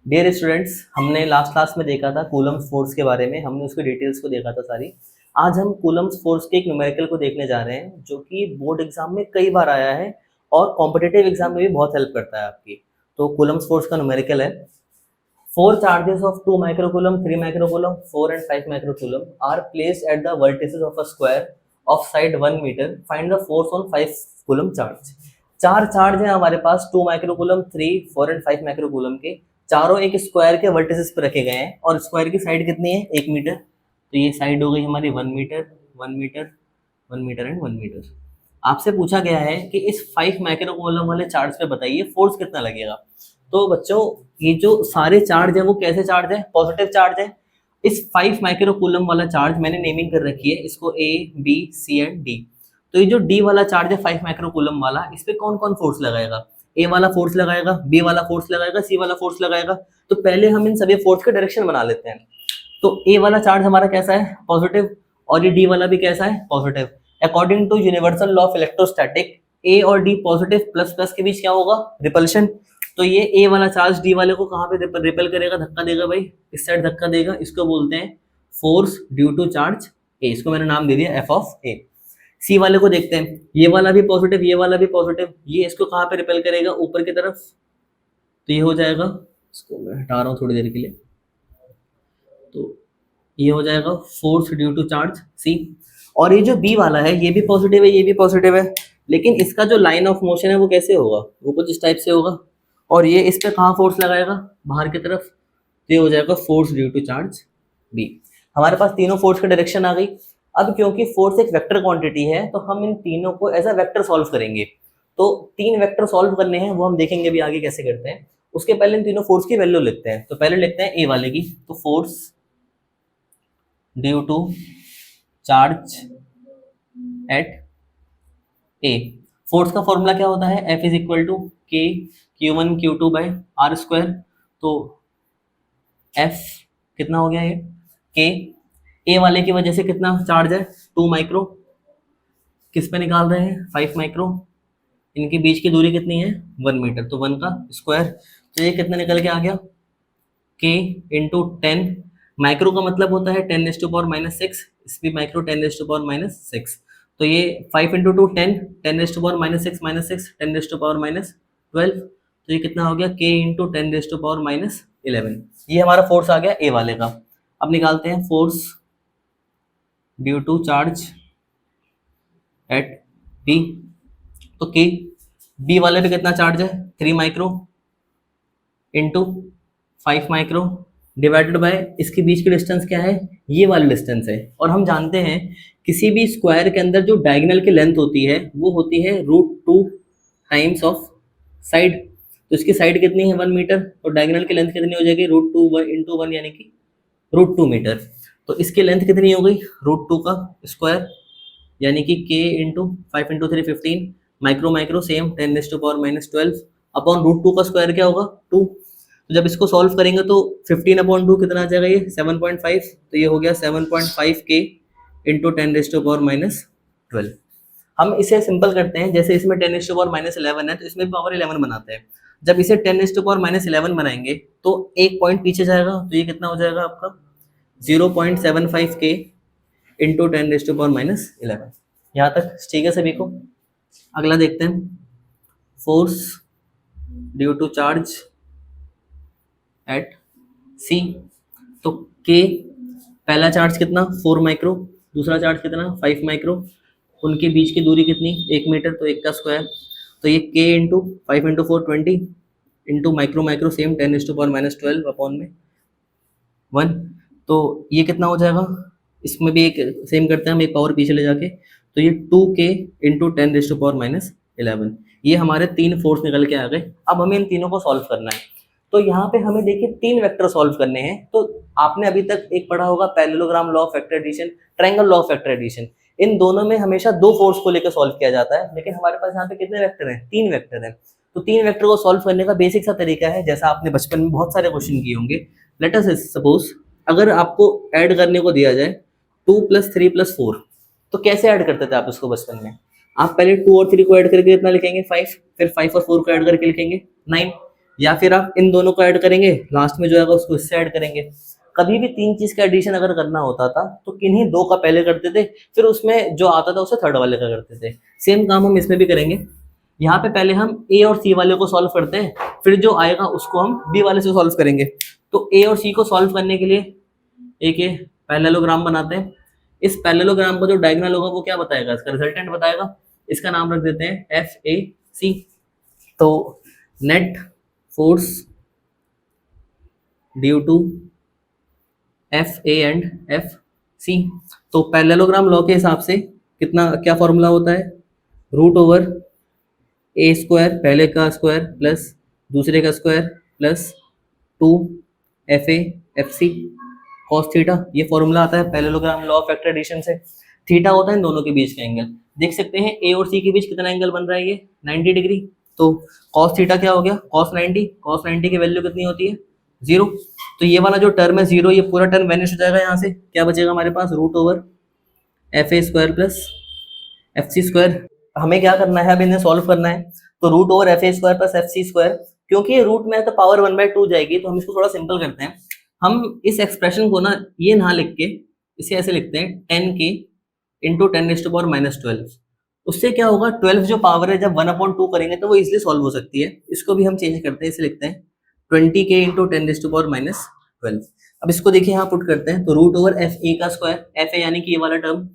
Dear students, हमने last class में देखा था कूलम्स फोर्स के बारे में। हमने उसकी डिटेल्स को देखा था सारी। आज हम कूलम्स फोर्स के एक न्यूमेरिकल को देखने जा रहे हैं जो कि बोर्ड एग्जाम में कई बार आया है और कॉम्पिटिटिव एग्जाम में भी बहुत हेल्प करता है आपकी। तो कूलम्स फोर्स का न्यूमेरिकल है, four charges of 2 microcoulomb, 3 microcoulomb, 4 and 5 microcoulomb are placed at the vertices of a square of side 1 meter. Find the force on 5 coulomb charge. चार चार्ज हैं हमारे पास 2 माइक्रोकूलम, 3, 4 एंड 5 माइक्रोकूलम के। चारों एक square के vertices पे रखे गए हैं और स्क्वायर की साइड कितनी है? 1 मीटर। तो ये साइड हो गई हमारी 1 metre, 1 metre, 1 metre and 1 metre. आपसे पूछा गया है कि इस 5 माइक्रोकूलम वाले चार्ज पे बताइए फोर्स कितना लगेगा। तो बच्चों, ये जो सारे चार्ज है वो कैसे चार्ज है? पॉजिटिव चार्ज है। इस 5 माइक्रोकूलम वाला चार्ज मैंने नेमिंग कर रखी है इसको ए, बी, सी एंड डी। तो ये जो डी वाला चार्ज है 5 माइक्रोकूलम वाला, इस पे कौन कौन फोर्स लगाएगा? ए वाला फोर्स लगाएगा, बी वाला फोर्स लगाएगा, सी वाला फोर्स लगाएगा। तो पहले हम इन सभी फोर्स के डायरेक्शन बना लेते हैं। तो ए वाला चार्ज हमारा कैसा है? पॉजिटिव। और ये डी वाला भी कैसा है? Positive. According to universal law of electrostatic, A और डी पॉजिटिव प्लस प्लस के बीच क्या होगा? रिपल्शन। तो ये ए वाला चार्ज डी वाले को कहाँ पे रिपेल करेगा? धक्का देगा भाई, इस साइड धक्का देगा। इसको बोलते हैं फोर्स ड्यू टू चार्ज ए। इसको मैंने नाम दे दिया एफ ऑफ ए। सी वाले को देखते हैं, ये वाला भी पॉजिटिव, ये वाला भी पॉजिटिव। ये इसको कहाँ पे रिपेल करेगा? ऊपर की तरफ। तो ये हो जाएगा, इसको मैं हटा रहा हूँ थोड़ी देर के लिए। तो ये हो जाएगा force due to charge C. और ये जो बी वाला है ये भी पॉजिटिव है, ये भी पॉजिटिव है, लेकिन इसका जो लाइन ऑफ मोशन है वो कैसे होगा? वो कुछ इस टाइप से होगा। और ये इस पे कहाँ फोर्स लगाएगा? बाहर की तरफ। तो ये हो जाएगा force due to charge B. हमारे पास तीनों फोर्स की डायरेक्शन आ गई। अब क्योंकि फोर्स एक वेक्टर क्वांटिटी है तो हम इन तीनों को एज अ वेक्टर सॉल्व करेंगे। तो 3 वेक्टर सॉल्व करने हैं, वो हम देखेंगे अभी आगे कैसे करते हैं। उसके पहले इन तीनों फोर्स की वैल्यू लिखते हैं। तो पहले लिखते हैं ए वाले की। तो force due to charge at A. फोर्स का फॉर्मूला क्या होता है? F इज इक्वल टू के Q1 Q2 by r square. तो F कितना हो गया? ये के। ए वाले की वजह से कितना चार्ज है? 2 माइक्रो। किस पे निकाल रहे हैं? 5 माइक्रो। इनके बीच की दूरी कितनी है? 1 मीटर। तो 1 का स्क्वायर। तो ये कितना निकल के आ गया? के इंटू 10। माइक्रो का मतलब होता है 10⁻⁻6। इसमें माइक्रो 10⁻⁻6। तो ये 5 इंटू 2 10, 10⁻⁻6 माइनस 6, 10⁻12। तो ये कितना हो गया? के इंटू 10⁻11। ये हमारा फोर्स आ गया ए वाले का। अब निकालते हैं force due to charge at B. तो के बी वाले पे कितना चार्ज है? 3 micro into 5 micro divided by इसके बीच की डिस्टेंस क्या है? ये वाली डिस्टेंस है। और हम जानते हैं किसी भी स्क्वायर के अंदर जो डायगोनल की लेंथ होती है वो होती है √2 टाइम्स ऑफ साइड। तो इसकी साइड कितनी है? 1 मीटर। तो डायगोनल की लेंथ कितनी हो जाएगी? √2 इंटू 1 यानी कि √2 मीटर। तो इसकी लेंथ कितनी हो गई? √2 का स्क्वायर यानी कि के into 5 into 3 15 micro micro same 10⁻12 upon √2 का स्क्वायर क्या होगा? 2। तो जब इसको सॉल्व करेंगे तो 15/2 कितना आ जाएगा? ये 7.5। तो ये हो गया 7.5 के इंटू 10⁻12। हम इसे सिंपल करते हैं, जैसे इसमें 10⁻11 है तो इसमें पावर 11 बनाते हैं। जब इसे 10⁻11 बनाएंगे तो एक पॉइंट पीछे जाएगा। तो ये कितना हो जाएगा आपका? 0.75 के इंटू 10⁻11। यहाँ तक ठीक है सभी को? अगला देखते हैं, force due to charge at C. तो के पहला चार्ज कितना? 4 माइक्रो। दूसरा चार्ज कितना? 5 माइक्रो। उनके बीच की दूरी कितनी? 1 मीटर। तो 1 का स्क्वायर। तो ये के into 5 into 4 20 into micro micro same 10⁻12 upon में 1। तो ये कितना हो जाएगा? इसमें भी एक सेम करते हैं हम, एक पावर पीछे ले जाके। तो ये 2k इंटू 10⁻11। ये हमारे 3 फोर्स निकल के आ गए। अब हमें इन तीनों को सॉल्व करना है। तो यहाँ पे हमें देखिए 3 वेक्टर सॉल्व करने हैं। तो आपने अभी तक एक पढ़ा होगा parallelogram law of vector addition, triangle law of vector addition. इन दोनों में हमेशा 2 फोर्स को लेकर सॉल्व किया जाता है, लेकिन हमारे पास यहाँ पे कितने वेक्टर हैं? 3 वेक्टर हैं। तो 3 वेक्टर को सॉल्व करने का बेसिक सा तरीका है, जैसा आपने बचपन में बहुत सारे क्वेश्चन किए होंगे। लेट अस सपोज अगर आपको ऐड करने को दिया जाए 2 + 3 + 4, तो कैसे ऐड करते थे आप इसको बचपन में? आप पहले 2 और 3 को ऐड करके कितना लिखेंगे? 5। फिर 5 और 4 को ऐड करके लिखेंगे 9। या फिर आप इन दोनों को ऐड करेंगे, लास्ट में जो आएगा उसको इससे ऐड करेंगे। कभी भी तीन चीज का एडिशन अगर करना होता था तो किन्हीं दो का पहले करते थे, फिर उसमें जो आता था उसे थर्ड वाले का करते थे। सेम काम हम इसमें भी करेंगे। यहाँ पे पहले हम ए और सी वाले को सॉल्व करते हैं, फिर जो आएगा उसको हम बी वाले से सॉल्व करेंगे। तो ए और सी को सॉल्व करने के लिए एक पैरेललोग्राम बनाते हैं। इस पैरेललोग्राम का जो डायगोनल होगा वो क्या बताएगा, इसका रिजल्टेंट बताएगा। इसका नाम रख देते हैं एफ ए सी। तो net force due to F A and F C. तो पैरेललोग्राम लॉ के हिसाब से कितना क्या फॉर्मूला होता है, रूट ओवर ए स्क्वायर पहले का स्क्वायर प्लस दूसरे का square plus 2 F A F C cos theta. ये फॉर्मूला आता है parallelogram law of vector addition से। थीटा होता है इन दोनों के बीच का एंगल। देख सकते हैं ए और सी के बीच कितना एंगल बन रहा है, ये 90 डिग्री। तो कॉस थीटा क्या हो गया, कॉस 90। कॉस 90 की वैल्यू कितनी होती है, 0। तो ये वाला जो टर्म है 0, ये पूरा टर्म वैनिश हो जाएगा। यहाँ से क्या बचेगा हमारे पास, root over F A square plus F C square. हमें क्या करना है, अब इन्हें सॉल्व करना है। तो root over F A square plus F C square, क्योंकि ये रूट में है तो पावर 1/2 जाएगी, तो हम इसको थोड़ा सिंपल करते हैं। हम इस एक्सप्रेशन को ना ये ना लिख के इसे ऐसे लिखते हैं 10k इंटू 10⁻⁻12। उससे क्या होगा, 12 जो पावर है जब 1/2 करेंगे तो वो इजिली सॉल्व हो सकती है। इसको भी हम चेंज करते हैं, इसे लिखते हैं 20k इंटू 10⁻12। अब इसको देखिए यहाँ पुट करते हैं, तो रूट ओवर एफ ए का स्क्वायर, एफ ए यानी कि ये वाला टर्म।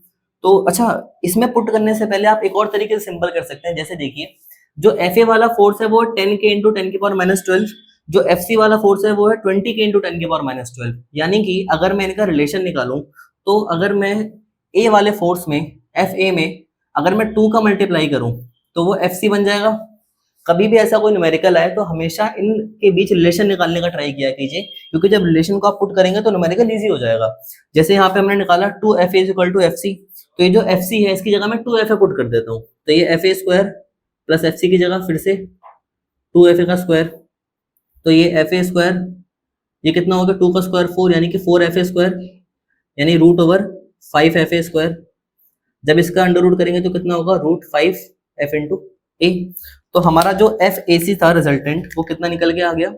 तो अच्छा, इसमें पुट करने से पहले आप एक और तरीके से सिंपल कर सकते हैं। जैसे देखिए, जो एफ ए वाला फोर्स है वो 10k इंटू 10⁻12, जो एफ सी वाला फोर्स है वो है 20k इंटू 10⁻12। यानी कि अगर मैं इनका रिलेशन निकालूं, तो अगर मैं ए वाले फोर्स में, एफ ए में अगर मैं 2 का मल्टीप्लाई करूं तो वो एफ सी बन जाएगा। कभी भी ऐसा कोई न्यूमेरिकल आए तो हमेशा इनके बीच रिलेशन निकालने का ट्राई किया कीजिए, क्योंकि जब रिलेशन को आप पुट करेंगे तो न्यूमेरिकल इजी हो जाएगा। जैसे यहाँ पे हमने निकाला 2f is equal to F C, तो ये जो एफ सी है इसकी जगह मैं 2f पुट कर देता हूँ। तो ये F A square plus F C की जगह फिर से 2f का स्क्वायर, तो ये एफ ए स्क्वायर, ये कितना होगा 2 का स्क्वायर 4, यानी कि 4f स्क्वायर, यानी रूट ओवर 5f स्क्वायर। जब इसका अंडर रूट करेंगे तो कितना होगा, रूट 5f इंटू ए। तो हमारा जो एफ ए सी था रिजल्टेंट, वो कितना निकल के आ गया,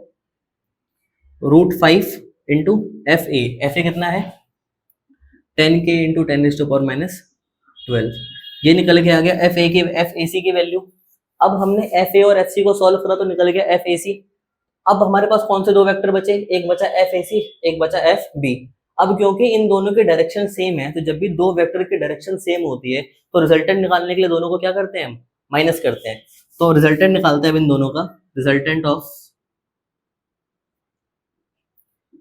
root 5 into F A. F A कितना है 10k इंटू 10⁻12, ये निकल के आ गया एफ ए सी की वैल्यू। अब हमने एफ ए और एफ सी को सॉल्व करा तो निकल गया एफ ए सी। अब हमारे पास कौन से दो वेक्टर बचे, एक बचा एफ ए सी, एक बचा एफ बी। अब क्योंकि इन दोनों की डायरेक्शन सेम है, तो जब भी दो वेक्टर की डायरेक्शन सेम होती है तो रिजल्टेंट निकालने के लिए दोनों को क्या करते हैं, हम माइनस करते हैं। तो रिजल्टेंट निकालते हैं इन दोनों का, resultant of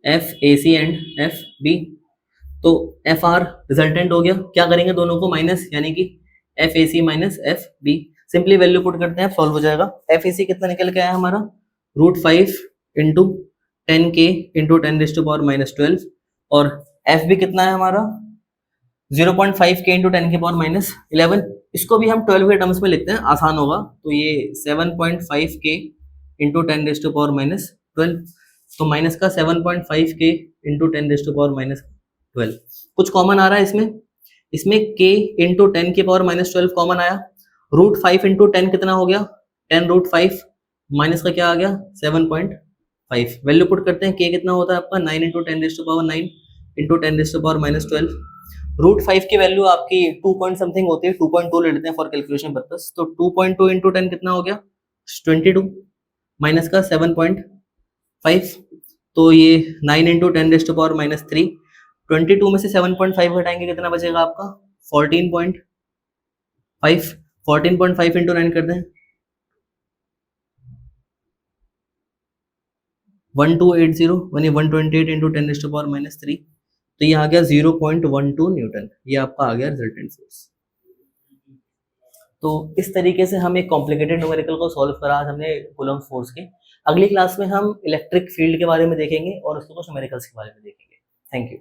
F A C and F B. तो एफ आर रिजल्टेंट हो गया, क्या करेंगे दोनों को माइनस, यानी कि F A C minus F B. Simply value put करते हैं, सॉल्व हो जाएगा। एफ ए सी कितना निकल के आया हमारा, रूट 5 इंटू 10k इंटू 10⁻12, और एफ बी कितना है हमारा 0.5k इंटू 10⁻11। इसको भी हम 12 के टर्म्स में लिखते हैं, आसान होगा। तो ये 7.5k इंटू 10⁻12, तो माइनस का 7.5k इंटू 10⁻12। कुछ कॉमन आ रहा है इसमें k इंटू 10⁻12 कॉमन आया। रूट 5 इंटू 10 कितना हो गया, 10 रूट 5, माइनस का क्या आ गया 7.5। वैल्यू पुट करते हैं, k कितना होता है आपका 9 इंटू 10⁻9 इंटू 10⁻12। रूट 5 की वैल्यू आपकी 2 पॉइंट समथिंग होती है, 2.2 ले लेते हैं फॉर कैलकुलेशन पर्पस। तो 2.2 इंटू 10 कितना हो गया 22, माइनस का 7.5। तो ये 9 इंटू 10⁻3, 22 में से 7.5 घटाएंगे कितना बचेगा आपका 14.5। 14.5 इंटू 9 कर दें 1280, यानी 128 इंटू 10⁻3। तो ये आ गया 0.12 न्यूटन, ये आपका आ गया रिजल्टेंट फोर्स। तो इस तरीके से हम एक कॉम्प्लिकेटेड न्यूमेरिकल को सॉल्व करा आज हमने कूलम्ब फोर्स के। अगली क्लास में हम इलेक्ट्रिक फील्ड के बारे में देखेंगे और उसके कुछ न्यूमेरिकल्स के बारे में देखेंगे। Thank you.